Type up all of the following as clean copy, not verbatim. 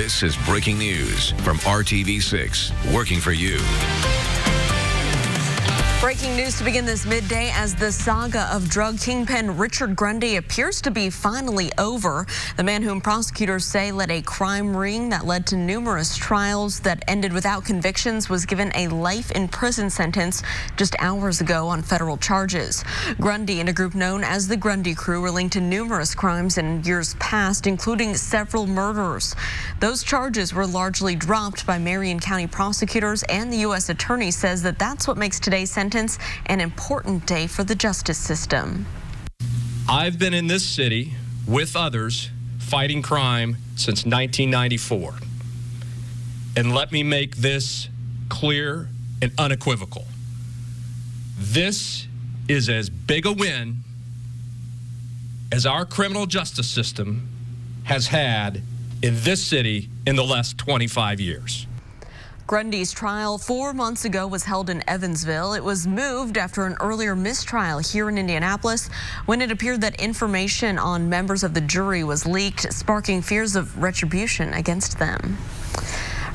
This is breaking news from RTV6, working for you. Breaking news to begin this midday as the saga of drug kingpin Richard Grundy appears to be finally over. The man whom prosecutors say led a crime ring that led to numerous trials that ended without convictions was given a life in prison sentence just hours ago on federal charges. Grundy and a group known as the Grundy Crew were linked to numerous crimes in years past, including several murders. Those charges were largely dropped by Marion County prosecutors, and the U.S. Attorney says that that's what makes today's sentence an important day for the justice system. I've been in this city with others fighting crime since 1994. And let me make this clear and unequivocal. This is as big a win as our criminal justice system has had in this city in the last 25 years. Grundy's trial 4 months ago was held in Evansville. It was moved after an earlier mistrial here in Indianapolis when it appeared that information on members of the jury was leaked, sparking fears of retribution against them.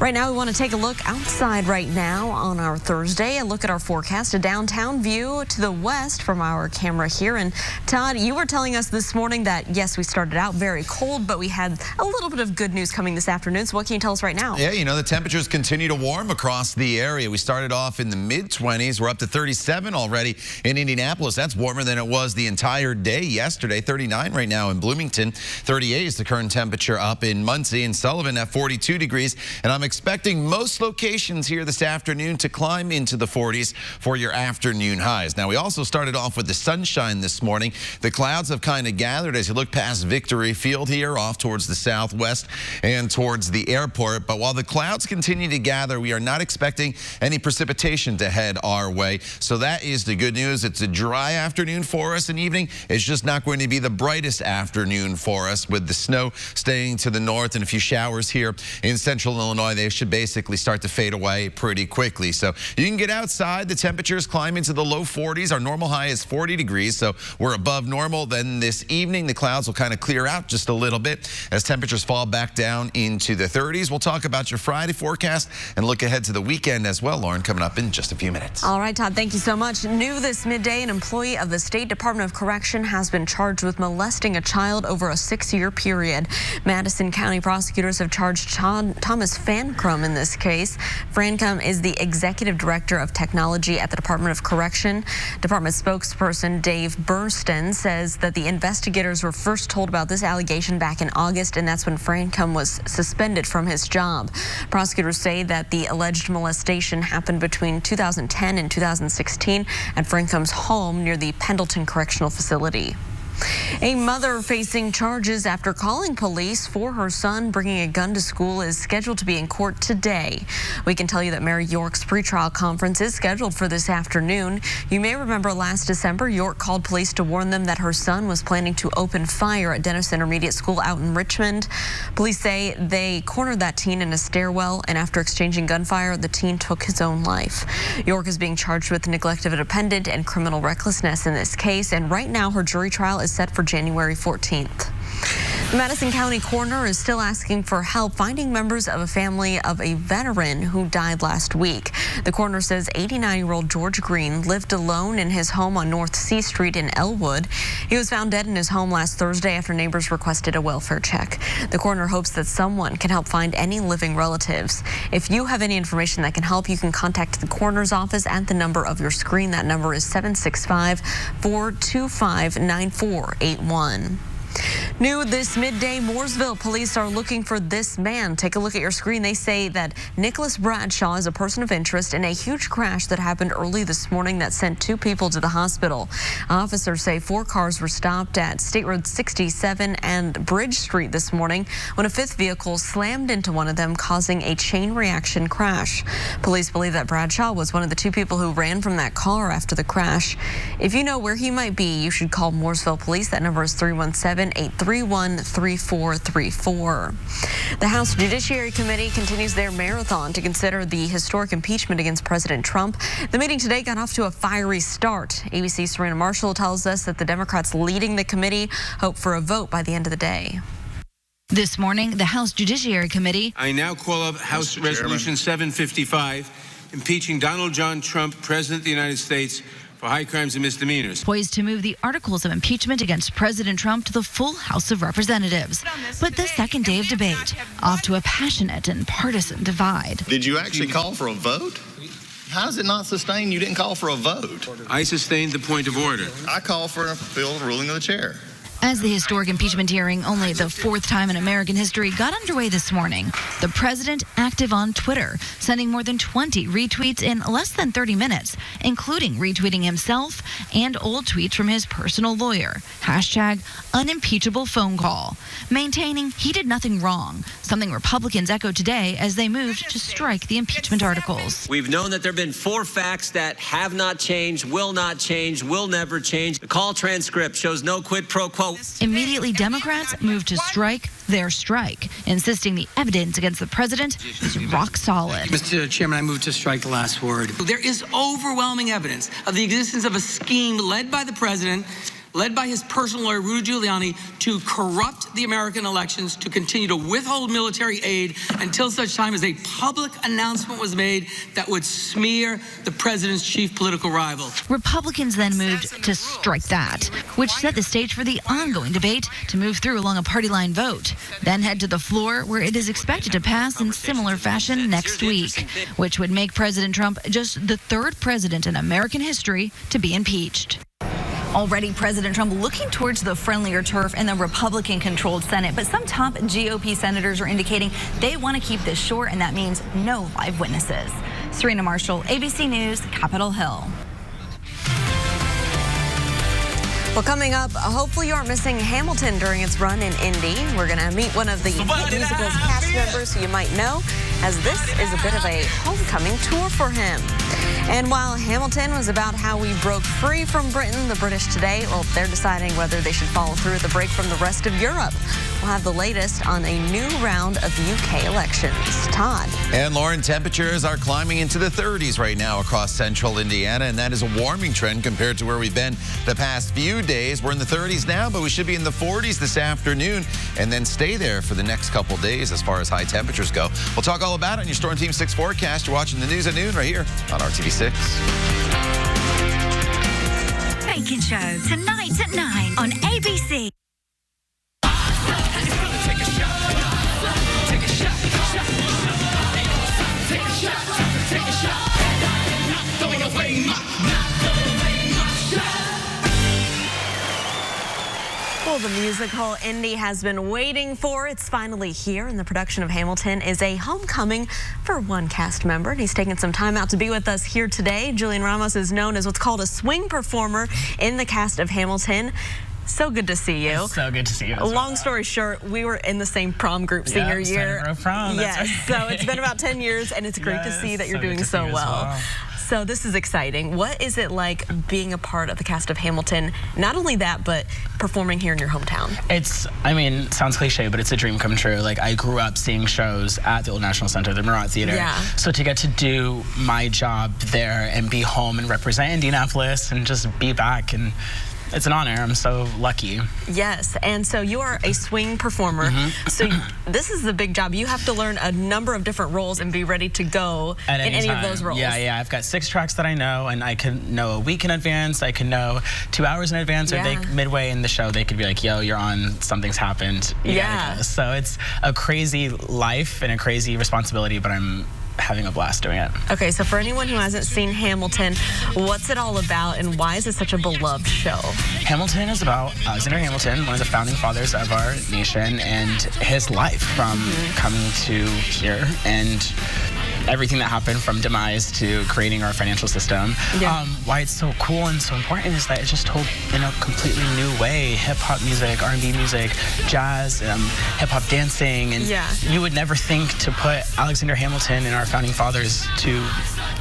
Right now, we want to take a look outside right now on our Thursday, a look at our forecast, a downtown view to the west from our camera here. And Todd, you were telling us this morning that, yes, we started out very cold, but we had a little bit of good news coming this afternoon. So what can you tell us right now? Yeah, you know, the temperatures continue to warm across the area. We started off in the mid-20s. We're up to 37 already in Indianapolis. That's warmer than it was the entire day yesterday. 39 right now in Bloomington. 38 is the current temperature up in Muncie and Sullivan at 42 degrees. And I'm expecting most locations here this afternoon to climb into the 40s for your afternoon highs. Now, we also started off with the sunshine this morning. The clouds have kind of gathered as you look past Victory Field here off towards the southwest and towards the airport. But while the clouds continue to gather, we are not expecting any precipitation to head our way. So that is the good news. It's a dry afternoon for us and evening. It's just not going to be the brightest afternoon for us with the snow staying to the north and a few showers here in central Illinois. They should basically start to fade away pretty quickly. So you can get outside. The temperatures climb into the low 40s. Our normal high is 40 degrees, so we're above normal. Then this evening, the clouds will kind of clear out just a little bit as temperatures fall back down into the 30s. We'll talk about your Friday forecast and look ahead to the weekend as well, Lauren, coming up in just a few minutes. All right, Todd, thank you so much. New this midday, an employee of the State Department of Correction has been charged with molesting a child over a 6-year period. Madison County prosecutors have charged Thomas Fancrum in this case. Fancrum is the executive director of technology at the Department of Correction. Department spokesperson Dave Burston says that the investigators were first told about this allegation back in August, and that's when Fancrum was suspended from his job. Prosecutors say that the alleged molestation happened between 2010 and 2016 at Fancrum's home near the Pendleton Correctional Facility. A mother facing charges after calling police for her son bringing a gun to school is scheduled to be in court today. We can tell you that Mary York's pretrial conference is scheduled for this afternoon. You may remember last December, York called police to warn them that her son was planning to open fire at Dennis Intermediate School out in Richmond. Police say they cornered that teen in a stairwell, and after exchanging gunfire, the teen took his own life. York is being charged with neglect of a dependent and criminal recklessness in this case, and right now her jury trial is set for January 14th. The Madison County coroner is still asking for help finding members of a family of a veteran who died last week. The coroner says 89-year-old George Green lived alone in his home on North C Street in Elwood. He was found dead in his home last Thursday after neighbors requested a welfare check. The coroner hopes that someone can help find any living relatives. If you have any information that can help, you can contact the coroner's office at the number of your screen. That number is 765-425-9481. New this midday, Mooresville police are looking for this man. Take a look at your screen. They say that Nicholas Bradshaw is a person of interest in a huge crash that happened early this morning that sent 2 people to the hospital. Officers say 4 cars were stopped at State Road 67 and Bridge Street this morning when a 5th vehicle slammed into one of them, causing a chain reaction crash. Police believe that Bradshaw was one of the 2 people who ran from that car after the crash. If you know where he might be, you should call Mooresville Police. That number is 317-831-3434. The House Judiciary Committee continues their marathon to consider the historic impeachment against President Trump. The meeting today got off to a fiery start. ABC's Serena Marshall tells us that the Democrats leading the committee hope for a vote by the end of the day. This morning, the House Judiciary Committee. I now call up House Resolution 755, impeaching Donald John Trump, President of the United States, for high crimes and misdemeanors. Poised to move the articles of impeachment against President Trump to the full House of Representatives. But the second day of debate, off to a passionate and partisan divide. Did you actually call for a vote? How does it not sustain you didn't call for a vote? I sustained the point of order. I call for a bill ruling of the chair. As the historic impeachment hearing, only the fourth time in American history, got underway this morning, the president active on Twitter, sending more than 20 retweets in less than 30 minutes, including retweeting himself and old tweets from his personal lawyer. Hashtag unimpeachable phone call, maintaining he did nothing wrong, something Republicans echoed today as they moved to strike the impeachment articles. We've known that there have been 4 facts that have not changed, will never change. The call transcript shows no quid pro quo. Immediately, Democrats moved to strike their strike, insisting the evidence against the president is rock solid. Mr. Chairman, I move to strike the last word. There is overwhelming evidence of the existence of a scheme led by the president, led by his personal lawyer, Rudy Giuliani, to corrupt the American elections, to continue to withhold military aid until such time as a public announcement was made that would smear the president's chief political rival. Republicans then moved to strike that, which set the stage for the ongoing debate to move through along a party line vote, then head to the floor where it is expected to pass in similar fashion next week, which would make President Trump just the 3rd president in American history to be impeached. Already, President Trump looking towards the friendlier turf in the Republican-controlled Senate, but some top GOP senators are indicating they want to keep this short, and that means no live witnesses. Serena Marshall, ABC News, Capitol Hill. Well, coming up, hopefully you aren't missing Hamilton during its run in Indy. We're going to meet one of the musical's cast members who you might know, as this is a bit of a homecoming tour for him. And while Hamilton was about how we broke free from Britain, the British today, well, they're deciding whether they should follow through with the break from the rest of Europe. We'll have the latest on a new round of UK elections. Todd. And Lauren, temperatures are climbing into the 30s right now across central Indiana, and that is a warming trend compared to where we've been the past few days. We're in the 30s now, but we should be in the 40s this afternoon and then stay there for the next couple days as far as high temperatures go. We'll talk all about it on your Storm Team 6 forecast. You're watching the news at noon right here on RTV6. Bacon Show, tonight at 9 on ABC. Well, the musical Indy has been waiting for. It's finally here, and the production of Hamilton is a homecoming for one cast member, and he's taken some time out to be with us here today. Julian Ramos is known as what's called a swing performer in the cast of Hamilton. So good to see you. It's so good to see you. Long story short, we were in the same prom group senior year. Same prom. Yes, Right. So it's been about 10 years, and it's great to see that you're doing so well. So this is exciting. What is it like being a part of the cast of Hamilton? Not only that, but performing here in your hometown. Sounds cliche, but it's a dream come true. Like, I grew up seeing shows at the Old National Center, the Murat Theater. Yeah. So to get to do my job there and be home and represent Indianapolis and just be back, and it's an honor. I'm so lucky. Yes, and so you are a swing performer. So this is the big job. You have to learn a number of different roles and be ready to go in any of those roles. Yeah. I've got 6 tracks that I know, and I can know a week in advance. I can know 2 hours in advance, or they midway in the show they could be like, "Yo, you're on. Something's happened. You gotta go." So it's a crazy life and a crazy responsibility, but I'm having a blast doing it. Okay, so for anyone who hasn't seen Hamilton, what's it all about, and why is it such a beloved show? Hamilton is about Alexander Hamilton, one of the founding fathers of our nation, and his life from coming to here and everything that happened from demise to creating our financial system. Why it's so cool and so important is that it's just told in a completely new way. Hip-hop music, R&B music, jazz, hip-hop dancing, and you would never think to put Alexander Hamilton and our founding fathers to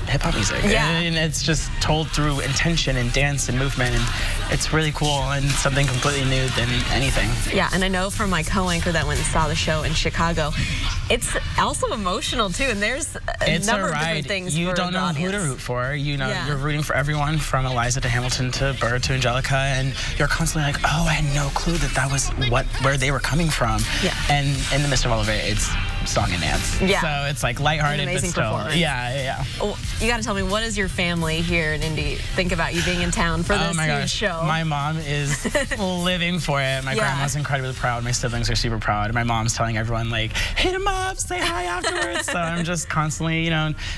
hip-hop music. And it's just told through intention and dance and movement, and it's really cool and something completely new than anything. Yeah, and I know from my co-anchor that went and saw the show in Chicago, It's also emotional, too, and there's a number of different things you for don't the know audience. who to root for. You know, you're rooting for everyone from Eliza to Hamilton to Burr to Angelica, and you're constantly like, oh, I had no clue that was where they were coming from. Yeah. And in the midst of all of it, it's song and dance. Yeah. So it's like lighthearted, but still. Yeah. Well, you got to tell me, what does your family here in Indy think about you being in town for this huge show? My mom is living for it. My grandma's incredibly proud. My siblings are super proud. My mom's telling everyone, like, hit him up, say hi afterwards. So I'm just constantly,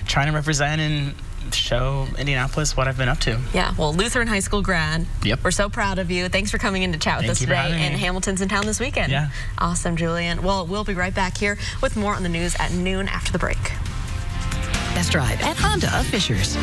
trying to represent and show Indianapolis what I've been up to. Yeah, well, Lutheran High School grad. Yep. We're so proud of you. Thanks for coming in to chat with us today. And Hamilton's in town this weekend. Yeah. Awesome, Julian. Well, we'll be right back here with more on the news at noon after the break. Test drive at Honda of Fishers.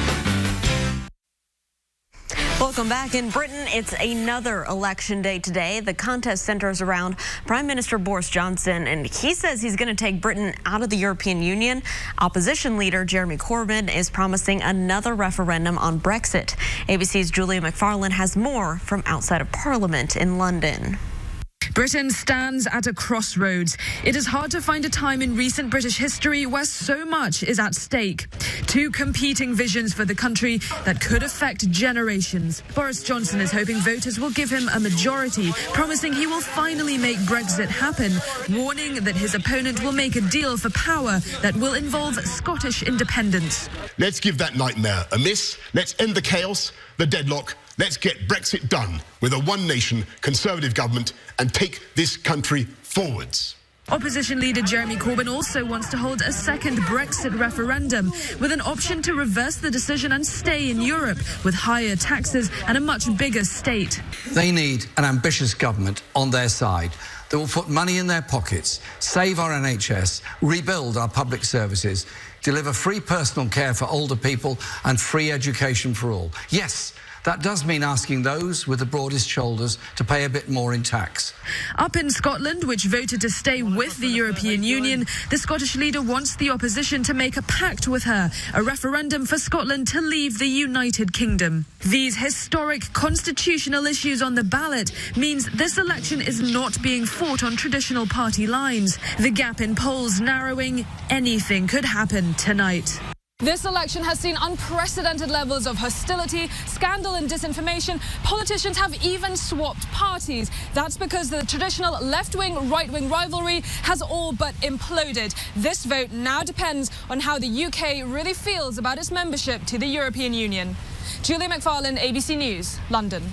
Welcome back. In Britain, it's another election day today. The contest centers around Prime Minister Boris Johnson, and he says he's going to take Britain out of the European Union. Opposition leader Jeremy Corbyn is promising another referendum on Brexit. ABC's Julia McFarlane has more from outside of Parliament in London. Britain stands at a crossroads. It is hard to find a time in recent British history where so much is at stake. Two competing visions for the country that could affect generations. Boris Johnson is hoping voters will give him a majority, promising he will finally make Brexit happen, warning that his opponent will make a deal for power that will involve Scottish independence. Let's give that nightmare a miss. Let's end the chaos, the deadlock. Let's get Brexit done with a one-nation Conservative government and take this country forwards. Opposition leader Jeremy Corbyn also wants to hold a second Brexit referendum with an option to reverse the decision and stay in Europe with higher taxes and a much bigger state. They need an ambitious government on their side that will put money in their pockets, save our NHS, rebuild our public services, deliver free personal care for older people and free education for all. Yes, that does mean asking those with the broadest shoulders to pay a bit more in tax. Up in Scotland, which voted to stay with the European Union, the Scottish leader wants the opposition to make a pact with her, a referendum for Scotland to leave the United Kingdom. These historic constitutional issues on the ballot means this election is not being fought on traditional party lines. The gap in polls narrowing. Anything could happen tonight. This election has seen unprecedented levels of hostility, scandal and disinformation. Politicians have even swapped parties. That's because the traditional left-wing, right-wing rivalry has all but imploded. This vote now depends on how the UK really feels about its membership to the European Union. Julia McFarlane, ABC News, London.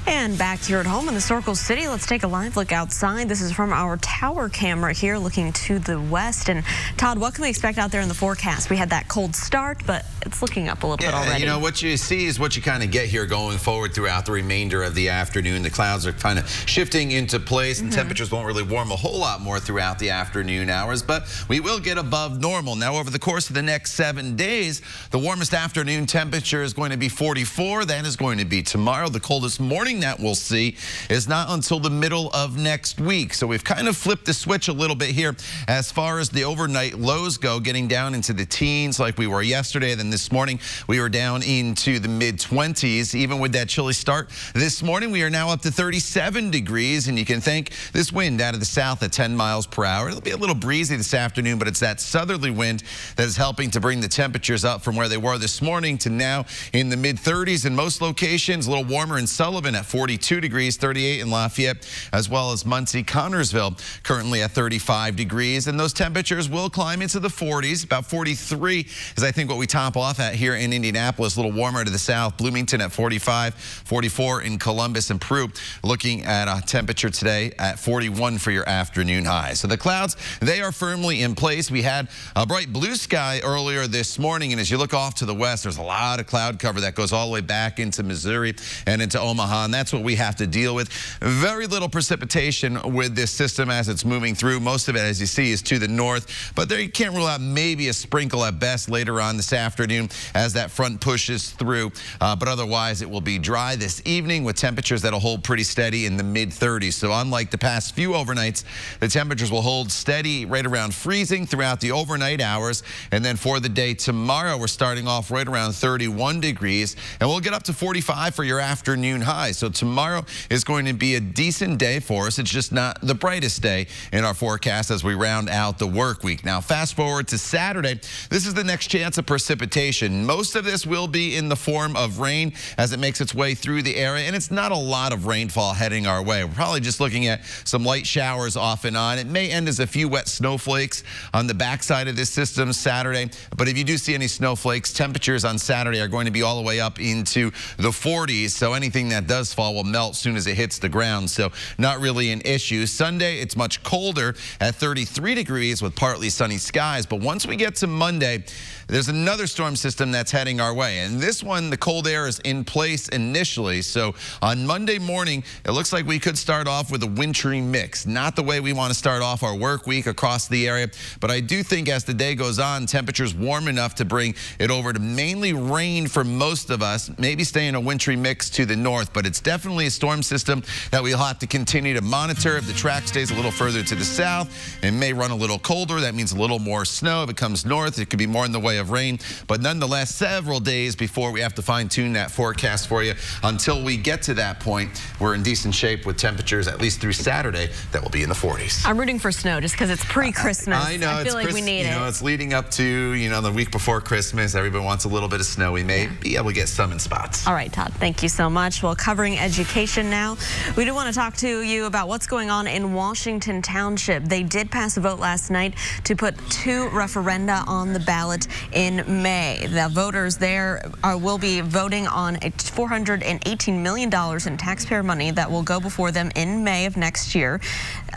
And back here at home in the Circle City, let's take a live look outside. This is from our tower camera here looking to the west. And Todd, what can we expect out there in the forecast? We had that cold start, but it's looking up a little bit already. You know, what you see is what you kind of get here going forward throughout the remainder of the afternoon. The clouds are kind of shifting into place, and temperatures won't really warm a whole lot more throughout the afternoon hours, but we will get above normal. Now, over the course of the next 7 days, the warmest afternoon temperature is going to be 44. That is going to be tomorrow. The coldest morning that we'll see is not until the middle of next week. So we've kind of flipped the switch a little bit here as far as the overnight lows go, getting down into the teens like we were yesterday. Then this morning we were down into the mid-20s. Even with that chilly start this morning, we are now up to 37 degrees, and you can thank this wind out of the south at 10 miles per hour. It'll be a little breezy this afternoon, but it's that southerly wind that is helping to bring the temperatures up from where they were this morning to now in the mid-30s in most locations. A little warmer in Sullivan at 42 degrees, 38 in Lafayette, as well as Muncie, Connorsville, currently at 35 degrees. And those temperatures will climb into the 40s. About 43 is, I think, what we top off at here in Indianapolis. A little warmer to the south. Bloomington at 45, 44 in Columbus and Prue. Looking at a temperature today at 41 for your afternoon high. So the clouds, they are firmly in place. We had a bright blue sky earlier this morning, and as you look off to the west, there's a lot of cloud cover that goes all the way back into Missouri and into Omaha, and that's what we have to deal with. Very little precipitation with this system as it's moving through. Most of it, as you see, is to the north, but there you can't rule out maybe a sprinkle at best later on this afternoon as that front pushes through, but otherwise it will be dry this evening with temperatures that'll hold pretty steady in the mid-30s. So unlike the past few overnights, the temperatures will hold steady right around freezing throughout the overnight hours, and then for the day tomorrow, we're starting off right around 31 degrees, and we'll get up to 45 for your afternoon highs. So tomorrow is going to be a decent day for us. It's just not the brightest day in our forecast as we round out the work week. Now, fast forward to Saturday. This is the next chance of precipitation. Most of this will be in the form of rain as it makes its way through the area, and it's not a lot of rainfall heading our way. We're probably just looking at some light showers off and on. It may end as a few wet snowflakes on the backside of this system Saturday, but if you do see any snowflakes, temperatures on Saturday are going to be all the way up into the 40s, so anything that does fall will melt as soon as it hits the ground, so not really an issue. Sunday, it's much colder at 33 degrees with partly sunny skies, but once we get to Monday, there's another storm system that's heading our way, and this one, the cold air is in place initially, so on Monday morning, it looks like we could start off with a wintry mix. Not the way we want to start off our work week across the area, but I do think as the day goes on, temperatures warm enough to bring it over to mainly rain for most of us, maybe stay in a wintry mix to the north, but it's definitely a storm system that we'll have to continue to monitor. If the track stays a little further to the south, it may run a little colder. That means a little more snow. If it comes north, it could be more in the way of rain, but nonetheless, several days before we have to fine-tune that forecast for you. Until we get to that point, we're in decent shape with temperatures, at least through Saturday, that will be in the 40s. I'm rooting for snow just because it's pre-Christmas. I know. I feel like we need it. It's leading up to, the week before Christmas. Everybody wants a little bit of snow. We may be able to get some in spots. All right, Todd, thank you so much. Well, covering education now, we do want to talk to you about what's going on in Washington Township. They did pass a vote last night to put 2 referenda on the ballot in May. The voters there will be voting on $418 million in taxpayer money that will go before them in May of next year.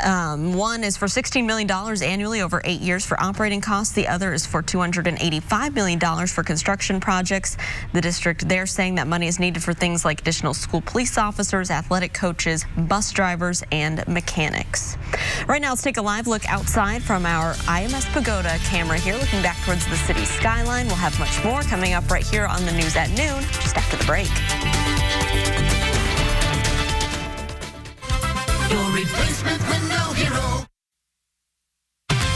One is for $16 million annually over 8 years for operating costs. The other is for $285 million for construction projects. The district, they're saying that money is needed for things like additional school police officers, athletic coaches, bus drivers, and mechanics. Right now, let's take a live look outside from our IMS Pagoda camera here, looking back towards the city skyline. We'll have much more coming up right here on the news at noon, just after the break. Your replacement window hero.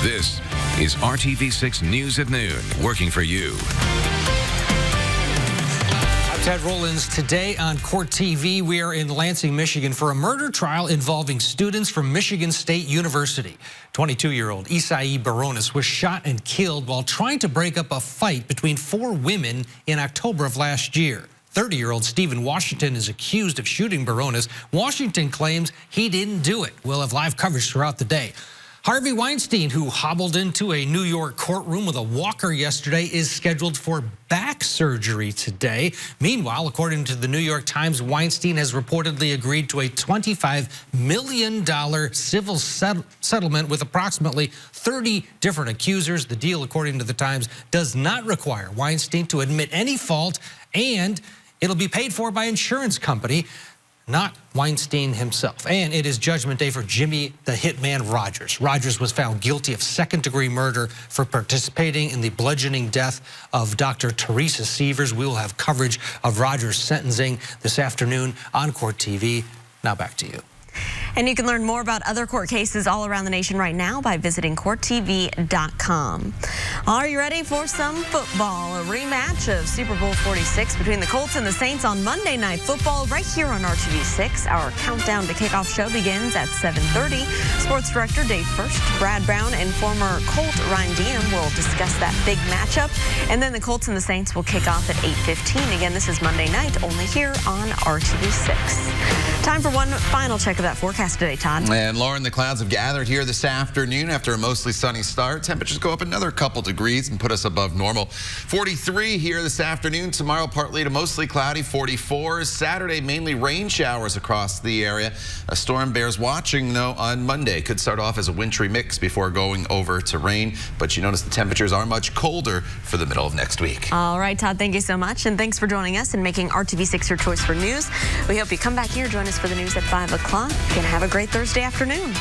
This is RTV6 News at Noon, working for you. I'm Ted Rollins. Today on Court TV, we are in Lansing, Michigan for a murder trial involving students from Michigan State University. 22-year-old Isai Baronis was shot and killed while trying to break up a fight between 4 women in October of last year. 30-year-old Stephen Washington is accused of shooting Baronis. Washington claims he didn't do it. We'll have live coverage throughout the day. Harvey Weinstein, who hobbled into a New York courtroom with a walker yesterday, is scheduled for back surgery today. Meanwhile, according to the New York Times, Weinstein has reportedly agreed to a $25 million civil settlement with approximately 30 different accusers. The deal, according to the Times, does not require Weinstein to admit any fault, and it'll be paid for by insurance company, not Weinstein himself. And it is Judgment Day for Jimmy the Hitman Rogers. Rogers was found guilty of second-degree murder for participating in the bludgeoning death of Dr. Teresa Sievers. We will have coverage of Rogers' sentencing this afternoon on Court TV. Now back to you. And you can learn more about other court cases all around the nation right now by visiting CourtTV.com. Are you ready for some football? A rematch of Super Bowl 46 between the Colts and the Saints on Monday Night Football right here on RTV6. Our countdown to kickoff show begins at 7:30. Sports Director Dave First, Brad Brown, and former Colt Ryan Diem will discuss that big matchup. And then the Colts and the Saints will kick off at 8:15. Again, this is Monday night, only here on RTV6. Time for one final check of that forecast today, Todd. And Lauren, the clouds have gathered here this afternoon after a mostly sunny start. Temperatures go up another couple degrees and put us above normal. 43 here this afternoon. Tomorrow, partly to mostly cloudy, 44. Saturday, mainly rain showers across the area. A storm bears watching, though, on Monday. Could start off as a wintry mix before going over to rain. But you notice the temperatures are much colder for the middle of next week. All right, Todd, thank you so much. And thanks for joining us and making RTV6 your choice for news. We hope you come back here, join us for the news at 5 o'clock, and have a great Thursday afternoon.